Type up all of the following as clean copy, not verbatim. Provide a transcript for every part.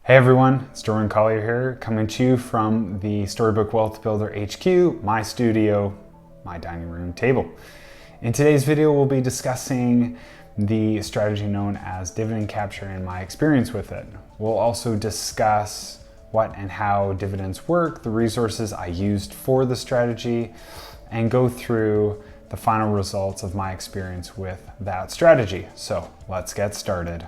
Hey everyone, it's Collier here, coming to you from the Storybook Wealth Builder HQ, my studio, my dining room table. In today's video, we'll be discussing the strategy known as dividend capture and my experience with it. We'll also discuss what and how dividends work, the resources I used for the strategy, and go through the final results of my experience with that strategy. So let's get started.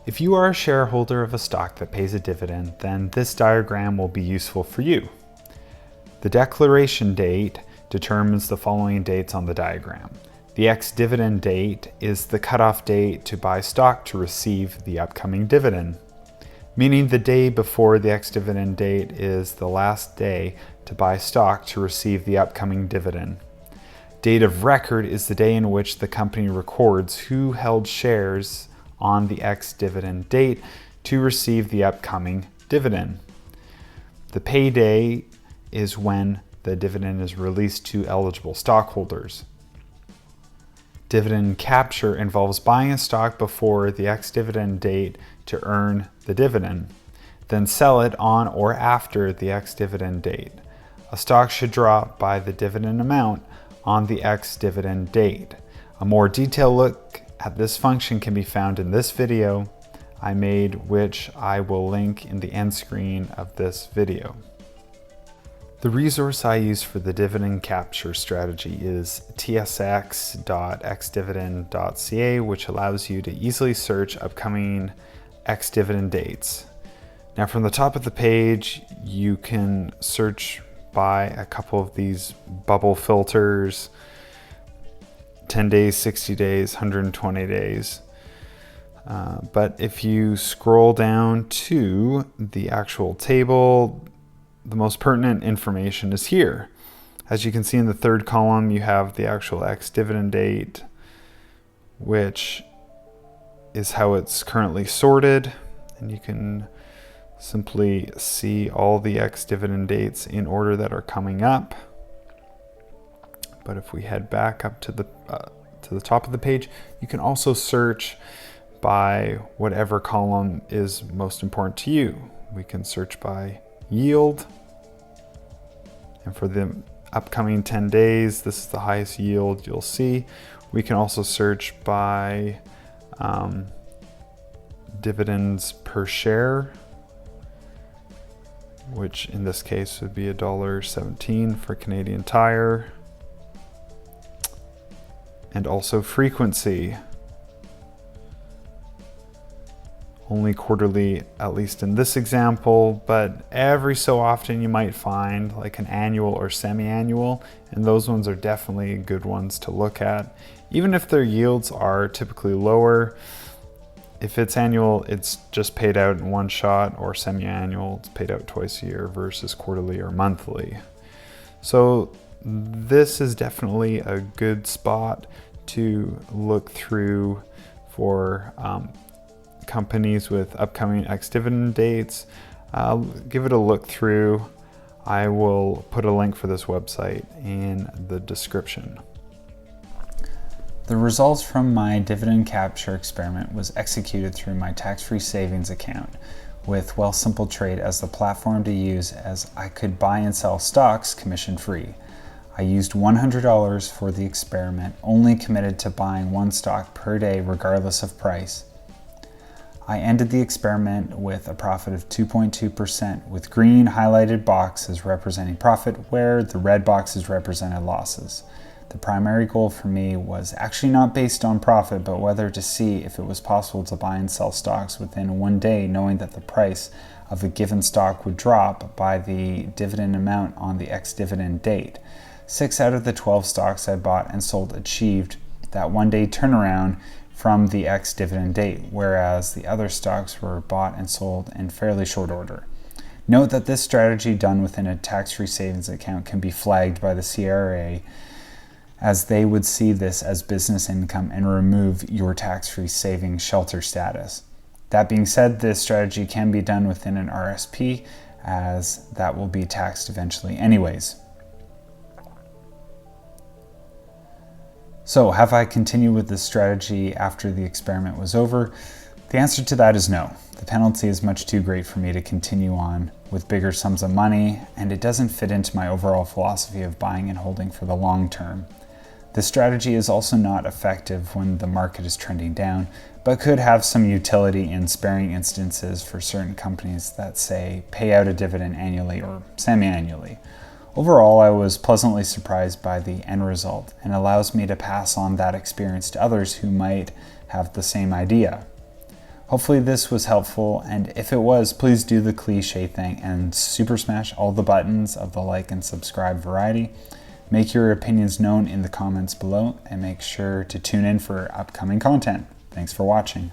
If you are a shareholder of a stock that pays a dividend, then this diagram will be useful for you. The declaration date determines the following dates on the diagram. The ex-dividend date is the cutoff date to buy stock to receive the upcoming dividend, meaning the day before the ex-dividend date is the last day to buy stock to receive the upcoming dividend. Date of record is the day in which the company records who held shares on the ex-dividend date to receive the upcoming dividend. The payday is when the dividend is released to eligible stockholders. Dividend capture involves buying a stock before the ex-dividend date to earn the dividend, then sell it on or after the ex-dividend date. A stock should drop by the dividend amount on the ex-dividend date. A more detailed look at this function can be found in this video I made, which I will link in the end screen of this video. The resource I use for the dividend capture strategy is tsx.exdividend.ca, which allows you to easily search upcoming ex-dividend dates. Now from the top of the page, you can search by a couple of these bubble filters: 10 days, 60 days, 120 days. But if you scroll down to the actual table, the most pertinent information is here. As you can see in the third column, you have the actual ex-dividend date, which is how it's currently sorted. And you can simply see all the ex-dividend dates in order that are coming up. But if we head back up to the top of the page, you can also search by whatever column is most important to you. We can search by yield. And for the upcoming 10 days, this is the highest yield you'll see. We can also search by dividends per share, which in this case would be $1.17 for Canadian Tire. And also frequency. Only quarterly, at least in this example, but every so often you might find like an annual or semi-annual, and those ones are definitely good ones to look at. Even if their yields are typically lower, if it's annual, it's just paid out in one shot, or semi-annual, it's paid out twice a year versus quarterly or monthly. So this is definitely a good spot to look through for companies with upcoming ex-dividend dates. Give it a look through. I will put a link for this website in the description. The results from my dividend capture experiment was executed through my tax-free savings account with Wealthsimple Trade as the platform to use, as I could buy and sell stocks commission-free. I used $100 for the experiment, only committed to buying one stock per day regardless of price. I ended the experiment with a profit of 2.2%, with green highlighted boxes representing profit, where the red boxes represented losses. The primary goal for me was actually not based on profit, but whether to see if it was possible to buy and sell stocks within one day, knowing that the price of a given stock would drop by the dividend amount on the ex-dividend date. 6 out of the 12 stocks I bought and sold achieved that one-day turnaround from the ex-dividend date, whereas the other stocks were bought and sold in fairly short order. Note that this strategy done within a tax-free savings account can be flagged by the CRA, as they would see this as business income and remove your tax-free savings shelter status. That being said, this strategy can be done within an RSP, as that will be taxed eventually anyways. So have I continued with this strategy after the experiment was over? The answer to that is no. The penalty is much too great for me to continue on with bigger sums of money, and it doesn't fit into my overall philosophy of buying and holding for the long term. This strategy is also not effective when the market is trending down, but could have some utility in sparing instances for certain companies that, say, pay out a dividend annually or semi-annually. Overall, I was pleasantly surprised by the end result and allows me to pass on that experience to others who might have the same idea. Hopefully this was helpful, and if it was, please do the cliche thing and super smash all the buttons of the like and subscribe variety. Make your opinions known in the comments below, and make sure to tune in for upcoming content. Thanks for watching.